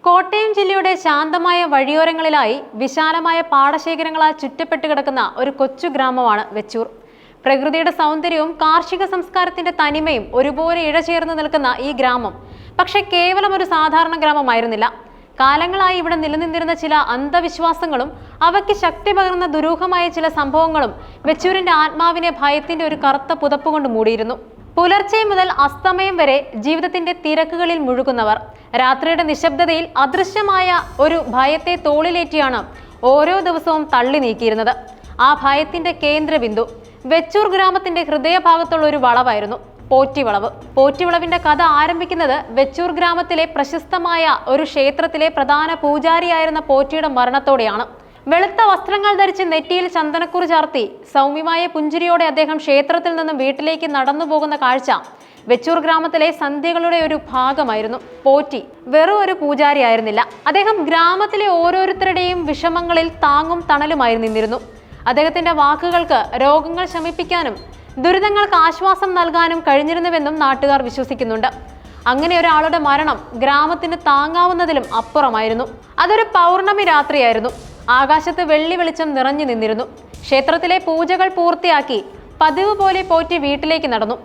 കോട്ടയം ജില്ലയുടെ ശാന്തമായ വഴിയോരങ്ങളിലായി വിശാലമായ പാടശേഖരങ്ങളാൽ ചുറ്റപ്പെട്ട് കിടക്കുന്ന ഒരു കൊച്ചു ഗ്രാമമാണ് വെച്ചൂർ. പ്രകൃതിയുടെ സൗന്ദര്യവും കാർഷിക സംസ്കാരത്തിന്റെ തനിമയും ഒരുപോലെ ഇഴചേർന്ന് നിൽക്കുന്ന ഈ ഗ്രാമം പക്ഷെ കേവലം ഒരു സാധാരണ ഗ്രാമമായിരുന്നില്ല. കാലങ്ങളായി ഇവിടെ നിലനിന്നിരുന്ന ചില അന്ധവിശ്വാസങ്ങളും അവയ്ക്ക് ശക്തി പകർന്ന ദുരൂഹമായ ചില സംഭവങ്ങളും വെച്ചൂരിന്റെ ആത്മാവിനെ ഭയത്തിന്റെ ഒരു കറുത്ത പുതപ്പുകൊണ്ട് മൂടിയിരുന്നു. പുലർച്ചെ മുതൽ അസ്തമയം വരെ ജീവിതത്തിന്റെ തിരക്കുകളിൽ മുഴുകുന്നവർ രാത്രിയുടെ നിശബ്ദതയിൽ അദൃശ്യമായ ഒരു ഭയത്തെ തോളിലേറ്റിയാണ് ഓരോ ദിവസവും തള്ളി നീക്കിയിരുന്നത്. ആ ഭയത്തിന്റെ കേന്ദ്രബിന്ദു വെച്ചൂർ ഗ്രാമത്തിന്റെ ഹൃദയഭാഗത്തുള്ള ഒരു വളവായിരുന്നു പോറ്റിവളവ്. പോറ്റിവളവിന്റെ കഥ ആരംഭിക്കുന്നത് വെച്ചൂർ ഗ്രാമത്തിലെ പ്രശസ്തമായ ഒരു ക്ഷേത്രത്തിലെ പ്രധാന പൂജാരിയായിരുന്ന പോറ്റിയുടെ മരണത്തോടെയാണ്. വെളുത്ത വസ്ത്രങ്ങൾ ധരിച്ച് നെറ്റിയിൽ ചന്ദനക്കുറി ചാർത്തി സൗമ്യമായ പുഞ്ചിരിയോടെ അദ്ദേഹം ക്ഷേത്രത്തിൽ നിന്നും വീട്ടിലേക്ക് നടന്നു പോകുന്ന കാഴ്ച വെച്ചൂർ ഗ്രാമത്തിലെ സന്ധ്യകളുടെ ഒരു ഭാഗമായിരുന്നു. പോറ്റി വെറും ഒരു പൂജാരി ആയിരുന്നില്ല. അദ്ദേഹം ഗ്രാമത്തിലെ ഓരോരുത്തരുടെയും വിഷമങ്ങളിൽ താങ്ങും തണലുമായി നിന്നിരുന്നു. അദ്ദേഹത്തിന്റെ വാക്കുകൾക്ക് രോഗങ്ങൾ ശമിപ്പിക്കാനും ദുരിതങ്ങൾക്ക് ആശ്വാസം നൽകാനും കഴിഞ്ഞിരുന്നുവെന്നും നാട്ടുകാർ വിശ്വസിക്കുന്നുണ്ട്. അങ്ങനെ ഒരാളുടെ മരണം ഗ്രാമത്തിന് താങ്ങാവുന്നതിലും അപ്പുറമായിരുന്നു. അതൊരു പൗർണമി രാത്രിയായിരുന്നു. ആകാശത്ത് വെള്ളി വെളിച്ചം നിറഞ്ഞു നിന്നിരുന്നു. ക്ഷേത്രത്തിലെ പൂജകൾ പൂർത്തിയാക്കി പതിവ് പോലെ പോറ്റി വീട്ടിലേക്ക് നടന്നു.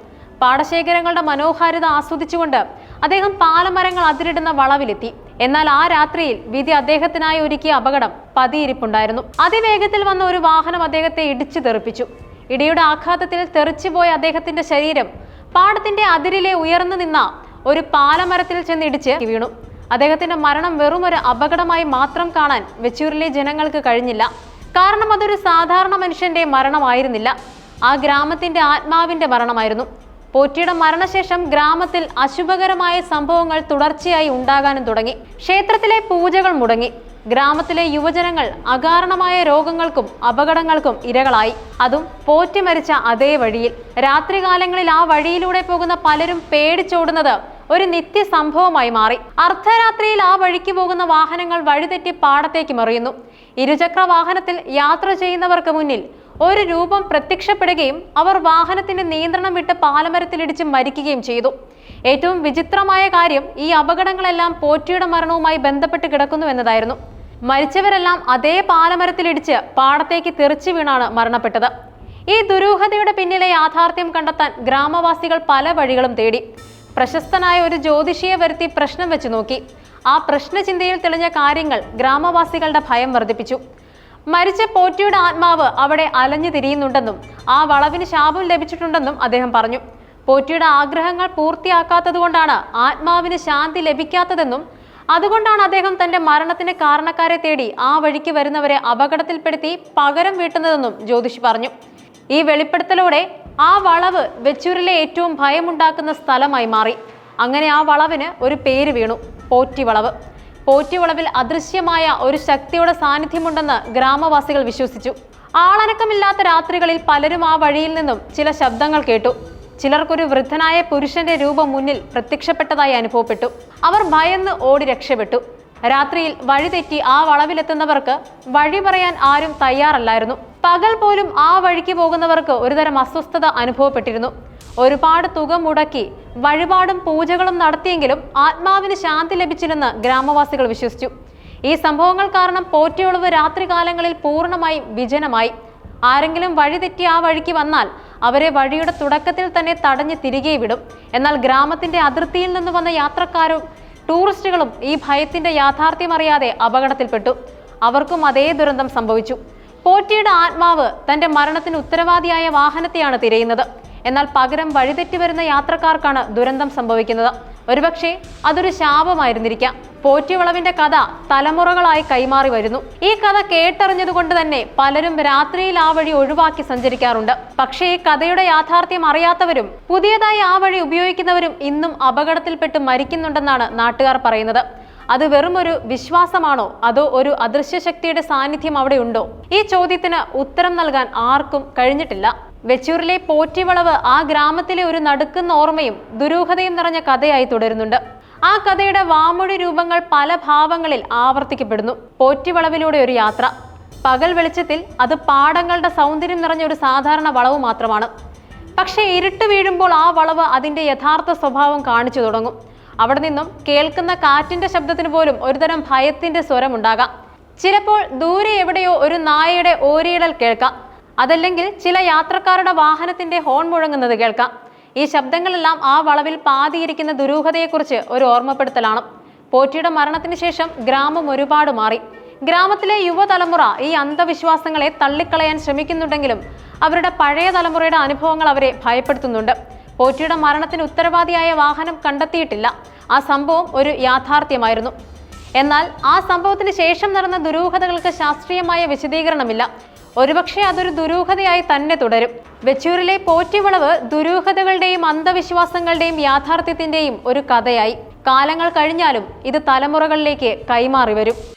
പാടശേഖരങ്ങളുടെ മനോഹാരിത ആസ്വദിച്ചുകൊണ്ട് അദ്ദേഹം പാലമരങ്ങൾ അതിരിടുന്ന വളവിലെത്തി. എന്നാൽ ആ രാത്രിയിൽ വിധി അദ്ദേഹത്തിനായി ഒരുക്കിയ അപകടം പതിയിരിപ്പുണ്ടായിരുന്നു. അതിവേഗത്തിൽ വന്ന ഒരു വാഹനം അദ്ദേഹത്തെ ഇടിച്ചു തെറിപ്പിച്ചു. ഇടിയുടെ ആഘാതത്തിൽ തെറിച്ചുപോയ അദ്ദേഹത്തിന്റെ ശരീരം പാടത്തിന്റെ അതിരിലെ ഉയർന്നു നിന്ന ഒരു പാലമരത്തിൽ ചെന്നിടിച്ച് വീണു. അദ്ദേഹത്തിന്റെ മരണം വെറും ഒരു അപകടമായി മാത്രം കാണാൻ വെച്ചൂരിലെ ജനങ്ങൾക്ക് കഴിഞ്ഞില്ല. കാരണം അതൊരു സാധാരണ മനുഷ്യന്റെ മരണമായിരുന്നില്ല, ആ ഗ്രാമത്തിന്റെ ആത്മാവിന്റെ മരണമായിരുന്നു. പോറ്റിയുടെ മരണശേഷം ഗ്രാമത്തിൽ അശുഭകരമായ സംഭവങ്ങൾ തുടർച്ചയായി ഉണ്ടാകാനും തുടങ്ങി. ക്ഷേത്രത്തിലെ പൂജകൾ മുടങ്ങി. ഗ്രാമത്തിലെ യുവജനങ്ങൾ അകാരണമായ രോഗങ്ങൾക്കും അപകടങ്ങൾക്കും ഇരകളായി. അതും പോറ്റി മരിച്ച അതേ വഴിയിൽ. രാത്രികാലങ്ങളിൽ ആ വഴിയിലൂടെ പോകുന്ന പലരും പേടിച്ചോടുന്നത് ഒരു നിത്യ സംഭവമായി മാറി. അർദ്ധരാത്രിയിൽ ആ വഴിക്ക് പോകുന്ന വാഹനങ്ങൾ വഴിതെറ്റി പാടത്തേക്ക് മറിയുന്നു. ഇരുചക്ര വാഹനത്തിൽ യാത്ര ചെയ്യുന്നവർക്ക് മുന്നിൽ ഒരു രൂപം പ്രത്യക്ഷപ്പെടുകയും അവർ വാഹനത്തിന്റെ നിയന്ത്രണം വിട്ട് പാലമരത്തിലിടിച്ച് മരിക്കുകയും ചെയ്തു. ഏറ്റവും വിചിത്രമായ കാര്യം ഈ അപകടങ്ങളെല്ലാം പോറ്റിയുടെ മരണവുമായി ബന്ധപ്പെട്ട് കിടക്കുന്നു എന്നതായിരുന്നു. മരിച്ചവരെല്ലാം അതേ പാലമരത്തിലിടിച്ച് പാടത്തേക്ക് തെറിച്ചു വീണാണ് മരണപ്പെട്ടത്. ഈ ദുരൂഹതയുടെ പിന്നിലെ യാഥാർത്ഥ്യം കണ്ടെത്താൻ ഗ്രാമവാസികൾ പല വഴികളും തേടി. പ്രശസ്തനായ ഒരു ജ്യോതിഷിയെ വരുത്തി പ്രശ്നം വെച്ച് നോക്കി. ആ പ്രശ്നചിന്തയിൽ തെളിഞ്ഞ കാര്യങ്ങൾ ഗ്രാമവാസികളുടെ ഭയം വർദ്ധിപ്പിച്ചു. മരിച്ച പോറ്റിയുടെ ആത്മാവ് അവിടെ അലഞ്ഞു തിരിയുന്നുണ്ടെന്നും ആ വളവിന് ശാപം ലഭിച്ചിട്ടുണ്ടെന്നും അദ്ദേഹം പറഞ്ഞു. പോറ്റിയുടെ ആഗ്രഹങ്ങൾ പൂർത്തിയാക്കാത്തതുകൊണ്ടാണ് ആത്മാവിന് ശാന്തി ലഭിക്കാത്തതെന്നും അതുകൊണ്ടാണ് അദ്ദേഹം തന്റെ മരണത്തിന് കാരണക്കാരെ തേടി ആ വഴിക്ക് വരുന്നവരെ അപകടത്തിൽപ്പെടുത്തി പകരം വീട്ടുന്നതെന്നും ജ്യോതിഷി പറഞ്ഞു. ഈ വെളിപ്പെടുത്തലോടെ ആ വളവ് വെച്ചൂരിലെ ഏറ്റവും ഭയമുണ്ടാക്കുന്ന സ്ഥലമായി മാറി. അങ്ങനെ ആ വളവിന് ഒരു പേര് വീണു, പോറ്റിവളവ്. പോറ്റിവളവിൽ അദൃശ്യമായ ഒരു ശക്തിയുടെ സാന്നിധ്യമുണ്ടെന്ന് ഗ്രാമവാസികൾ വിശ്വസിച്ചു. ആളനക്കമില്ലാത്ത രാത്രികളിൽ പലരും ആ വഴിയിൽ നിന്നും ചില ശബ്ദങ്ങൾ കേട്ടു. ചിലർക്കൊരു വൃദ്ധനായ പുരുഷന്റെ രൂപം മുന്നിൽ പ്രത്യക്ഷപ്പെട്ടതായി അനുഭവപ്പെട്ടു. അവർ ഭയന്ന് ഓടി രക്ഷപ്പെട്ടു. രാത്രിയിൽ വഴിതെറ്റി ആ വളവിലെത്തുന്നവർക്ക് വഴി പറയാൻ ആരും തയ്യാറല്ലായിരുന്നു. പകൽ പോലും ആ വഴിക്ക് പോകുന്നവർക്ക് ഒരുതരം അസ്വസ്ഥത അനുഭവപ്പെട്ടിരുന്നു. ഒരുപാട് തുക മുടക്കി വഴിപാടും പൂജകളും നടത്തിയെങ്കിലും ആത്മാവിന് ശാന്തി ലഭിച്ചില്ലെന്ന് ഗ്രാമവാസികൾ വിശ്വസിച്ചു. ഈ സംഭവങ്ങൾ കാരണം പോറ്റിവളവ് രാത്രികാലങ്ങളിൽ പൂർണ്ണമായും വിജനമായി. ആരെങ്കിലും വഴിതെറ്റി ആ വഴിക്ക് വന്നാൽ അവരെ വഴിയുടെ തുടക്കത്തിൽ തന്നെ തടഞ്ഞ് തിരികെ വിടും. എന്നാൽ ഗ്രാമത്തിന്റെ അതിർത്തിയിൽ നിന്ന് വന്ന യാത്രക്കാരും ടൂറിസ്റ്റുകളും ഈ ഭയത്തിന്റെ യാഥാർത്ഥ്യം അറിയാതെ അപകടത്തിൽപ്പെട്ടു. അവർക്കും അതേ ദുരന്തം സംഭവിച്ചു. പോറ്റിയുടെ ആത്മാവ് തന്റെ മരണത്തിന് ഉത്തരവാദിയായ വാഹനത്തെയാണ് തിരയുന്നത്. എന്നാൽ പകരം വഴിതെറ്റി വരുന്ന യാത്രക്കാർക്കാണ് ദുരന്തം സംഭവിക്കുന്നത്. ഒരുപക്ഷെ അതൊരു ശാപമായിരുന്നിരിക്കാം. പോറ്റിവളവിന്റെ കഥ തലമുറകളായി കൈമാറി വരുന്നു. ഈ കഥ കേട്ടറിഞ്ഞതുകൊണ്ട് തന്നെ പലരും രാത്രിയിൽ ആ വഴി ഒഴിവാക്കി സഞ്ചരിക്കാറുണ്ട്. പക്ഷേ ഈ കഥയുടെ യാഥാർത്ഥ്യം അറിയാത്തവരും പുതിയതായി ആ വഴി ഉപയോഗിക്കുന്നവരും ഇന്നും അപകടത്തിൽപ്പെട്ട് മരിക്കുന്നുണ്ടെന്നാണ് നാട്ടുകാർ പറയുന്നത്. അത് വെറും ഒരു വിശ്വാസമാണോ, അതോ ഒരു അദൃശ്യ ശക്തിയുടെ സാന്നിധ്യം അവിടെ ഉണ്ടോ? ഈ ചോദ്യത്തിന് ഉത്തരം നൽകാൻ ആർക്കും കഴിഞ്ഞിട്ടില്ല. വെച്ചൂരിലെ പോറ്റിവളവ് ആ ഗ്രാമത്തിലെ ഒരു നടുക്കുന്ന ഓർമ്മയും ദുരൂഹതയും നിറഞ്ഞ കഥയായി തുടരുന്നുണ്ട്. ആ കഥയുടെ വാമൊഴി രൂപങ്ങൾ പല ഭാവങ്ങളിൽ ആവർത്തിക്കപ്പെടുന്നു. പോറ്റിവളവിലൂടെ ഒരു യാത്ര. പകൽ വെളിച്ചത്തിൽ അത് പാടങ്ങളുടെ സൗന്ദര്യം നിറഞ്ഞ ഒരു സാധാരണ വളവ് മാത്രമാണ്. പക്ഷേ ഇരുട്ട് വീഴുമ്പോൾ ആ വളവ് അതിന്റെ യഥാർത്ഥ സ്വഭാവം കാണിച്ചു തുടങ്ങും. അവിടെ നിന്നും കേൾക്കുന്ന കാറ്റിന്റെ ശബ്ദത്തിന് പോലും ഒരുതരം ഭയത്തിന്റെ സ്വരമുണ്ടാകാം. ചിലപ്പോൾ ദൂരെ എവിടെയോ ഒരു നായയുടെ ഓരിയിടൽ കേൾക്കാം. അതല്ലെങ്കിൽ ചില യാത്രക്കാരുടെ വാഹനത്തിന്റെ ഹോൺ മുഴങ്ങുന്നത് കേൾക്കാം. ഈ ശബ്ദങ്ങളെല്ലാം ആ വളവിൽ പാതിയിരിക്കുന്ന ദുരൂഹതയെക്കുറിച്ച് ഒരു ഓർമ്മപ്പെടുത്തലാണ്. പോറ്റിയുടെ മരണത്തിന് ശേഷം ഗ്രാമം ഒരുപാട് മാറി. ഗ്രാമത്തിലെ യുവതലമുറ ഈ അന്ധവിശ്വാസങ്ങളെ തള്ളിക്കളയാൻ ശ്രമിക്കുന്നുണ്ടെങ്കിലും അവരുടെ പഴയ തലമുറയുടെ അനുഭവങ്ങൾ അവരെ ഭയപ്പെടുത്തുന്നുണ്ട്. പോറ്റിയുടെ മരണത്തിന് ഉത്തരവാദിയായ വാഹനം കണ്ടെത്തിയിട്ടില്ല. ആ സംഭവം ഒരു യാഥാർത്ഥ്യമായിരുന്നു. എന്നാൽ ആ സംഭവത്തിന് ശേഷം നടന്ന ദുരൂഹതകൾക്ക് ശാസ്ത്രീയമായ വിശദീകരണമില്ല. ഒരുപക്ഷെ അതൊരു ദുരൂഹതയായി തന്നെ തുടരും. വെച്ചൂരിലെ പോറ്റിവളവ് ദുരൂഹതകളുടെയും അന്ധവിശ്വാസങ്ങളുടെയും യാഥാർത്ഥ്യത്തിന്റെയും ഒരു കഥയായി. കാലങ്ങൾ കഴിഞ്ഞാലും ഇത് തലമുറകളിലേക്ക് കൈമാറി വരും.